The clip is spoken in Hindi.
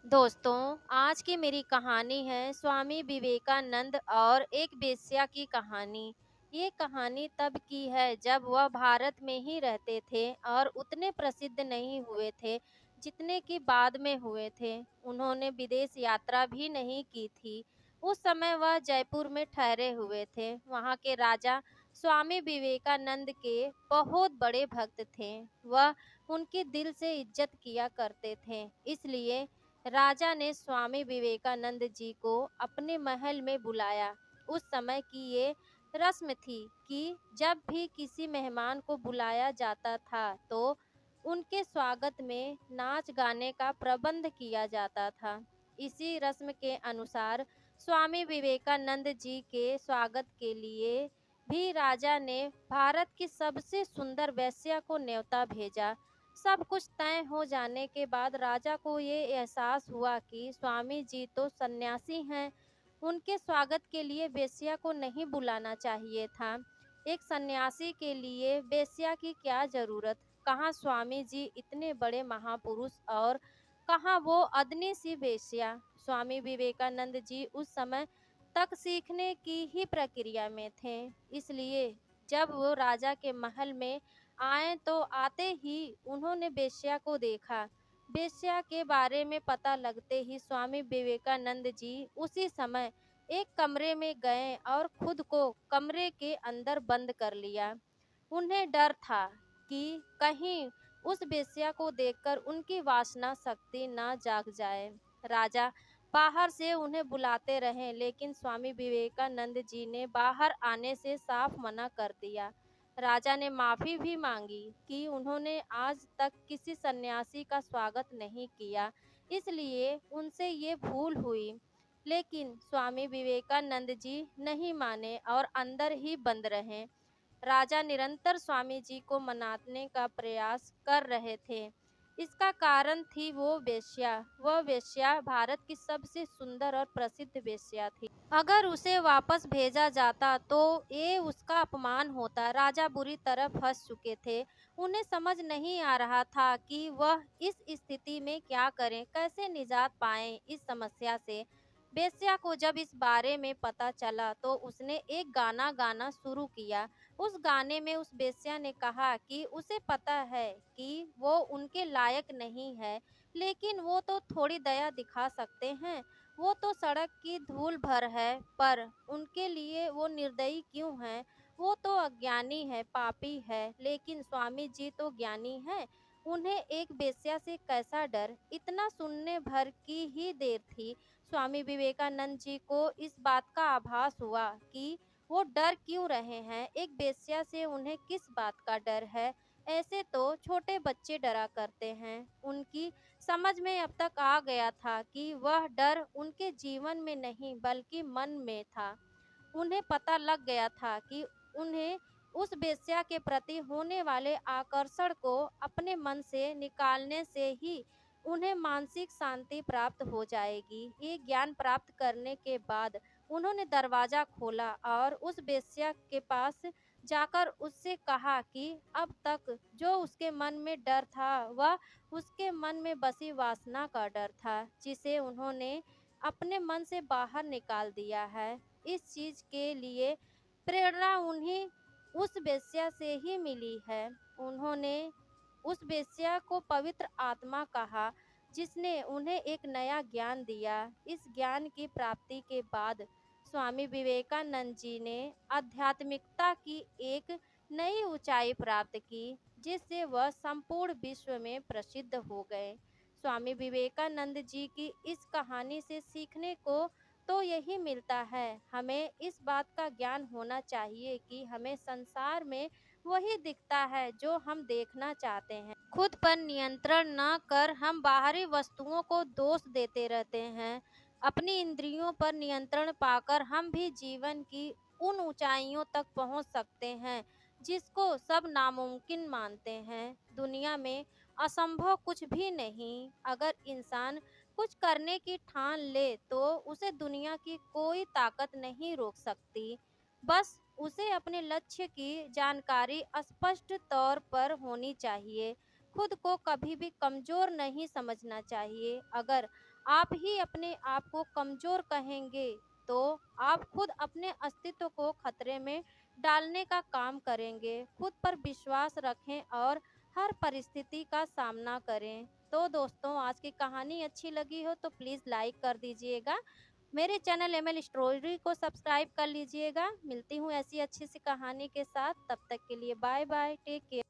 दोस्तों, आज की मेरी कहानी है स्वामी विवेकानंद और एक वेश्या की कहानी। ये कहानी तब की है जब वह भारत में ही रहते थे और उतने प्रसिद्ध नहीं हुए थे जितने कि बाद में हुए थे। उन्होंने विदेश यात्रा भी नहीं की थी। उस समय वह जयपुर में ठहरे हुए थे। वहाँ के राजा स्वामी विवेकानंद के बहुत बड़े भक्त थे। वह उनकी दिल से इज्जत किया करते थे। इसलिए राजा ने स्वामी विवेकानंद जी को अपने महल में बुलाया। उस समय की ये रस्म थी कि जब भी किसी मेहमान को बुलाया जाता था तो उनके स्वागत में नाच गाने का प्रबंध किया जाता था। इसी रस्म के अनुसार स्वामी विवेकानंद जी के स्वागत के लिए भी राजा ने भारत की सबसे सुंदर वेश्या को न्योता भेजा। सब कुछ तय हो जाने के बाद राजा को ये एहसास हुआ कि स्वामी जी तो सन्यासी हैं। उनके स्वागत के लिए वेश्या को नहीं बुलाना चाहिए था। एक सन्यासी के लिए वेश्या की क्या जरूरत? कहाँ स्वामी जी इतने बड़े महापुरुष और कहाँ वो अदनी सी वेश्या। स्वामी विवेकानंद जी उस समय तक सीखने की ही प्रक्रिया में थे। इसलिए जब वो राजा के महल में आए तो आते ही उन्होंने वेश्या को देखा। वेश्या के बारे में पता लगते ही स्वामी विवेकानंद जी उसी समय एक कमरे में गए और खुद को कमरे के अंदर बंद कर लिया। उन्हें डर था कि कहीं उस वेश्या को देखकर उनकी वासना शक्ति ना जाग जाए। राजा बाहर से उन्हें बुलाते रहे लेकिन स्वामी विवेकानंद जी ने बाहर आने से साफ मना कर दिया। राजा ने माफी भी मांगी कि उन्होंने आज तक किसी सन्यासी का स्वागत नहीं किया, इसलिए उनसे ये भूल हुई। लेकिन स्वामी विवेकानंद जी नहीं माने और अंदर ही बंद रहे। राजा निरंतर स्वामी जी को मनाने का प्रयास कर रहे थे। इसका कारण थी वो वेश्या। वह वेश्या भारत की सबसे सुंदर और प्रसिद्ध वेश्या थी। अगर उसे वापस भेजा जाता तो ये उसका अपमान होता। राजा बुरी तरह फंस चुके थे। उन्हें समझ नहीं आ रहा था कि वह इस स्थिति में क्या करें, कैसे निजात पाएं इस समस्या से। वेश्या को जब इस बारे में पता चला तो उसने एक गाना गाना शुरू किया। उस गाने में उस वेश्या ने कहा कि उसे पता है कि वो उनके लायक नहीं है, लेकिन वो तो थोड़ी दया दिखा सकते हैं। वो तो सड़क की धूल भर है, पर उनके लिए वो निर्दयी क्यों है? वो तो अज्ञानी है, पापी है, लेकिन स्वामी जी तो ज्ञानी है। उन्हें एक वेश्या से कैसा डर? इतना सुनने भर की ही देर थी, स्वामी विवेकानंद जी को इस बात का आभास हुआ कि वो डर क्यों रहे हैं। एक वेश्या से उन्हें किस बात का डर है? ऐसे तो छोटे बच्चे डरा करते हैं। उनकी समझ में अब तक आ गया था कि वह डर उनके जीवन में नहीं बल्कि मन में था। उन्हें पता लग गया था कि उन्हें उस वेश्या के प्रति होने वाले आकर्षण को अपने मन से निकालने से ही उन्हें मानसिक शांति प्राप्त हो जाएगी। ये ज्ञान प्राप्त करने के बाद उन्होंने दरवाजा खोला और उस वेश्या के पास जाकर उससे कहा कि अब तक जो उसके मन में डर था वह उसके मन में बसी वासना का डर था, जिसे उन्होंने अपने मन से बाहर निकाल दिया है। इस चीज के लिए प्रेरणा उन्हें उस वेश्या से ही मिली है। उन्होंने उस वेश्या को पवित्र आत्मा कहा, जिसने उन्हें एक नया ज्ञान दिया। इस ज्ञान की प्राप्ति के बाद स्वामी विवेकानंद जी ने आध्यात्मिकता की एक नई ऊंचाई प्राप्त की, जिससे वह संपूर्ण विश्व में प्रसिद्ध हो गए। स्वामी विवेकानंद जी की इस कहानी से सीखने को तो यही मिलता है। हमें इस बात का ज्ञान होना चाहिए कि हमें संसार में वही दिखता है जो हम देखना चाहते हैं। खुद पर नियंत्रण न कर हम बाहरी वस्तुओं को दोष देते रहते हैं। अपनी इंद्रियों पर नियंत्रण पाकर हम भी जीवन की उन ऊंचाइयों तक पहुंच सकते हैं जिसको सब नामुमकिन मानते हैं। दुनिया में असंभव कुछ भी नहीं। अगर इंसान कुछ करने की ठान ले तो उसे दुनिया की कोई ताकत नहीं रोक सकती। बस उसे अपने लक्ष्य की जानकारी स्पष्ट तौर पर होनी चाहिए। खुद को कभी भी कमजोर नहीं समझना चाहिए। अगर आप ही अपने आप को कमज़ोर कहेंगे, तो आप खुद अपने अस्तित्व को खतरे में डालने का काम करेंगे। खुद पर विश्वास रखें और हर परिस्थिति का सामना करें। तो दोस्तों, आज की कहानी अच्छी लगी हो तो प्लीज़ लाइक कर दीजिएगा। मेरे चैनल एमएल स्टोरी को सब्सक्राइब कर लीजिएगा। मिलती हूँ ऐसी अच्छी सी कहानी के साथ, तब तक के लिए बाय बाय, टेक केयर।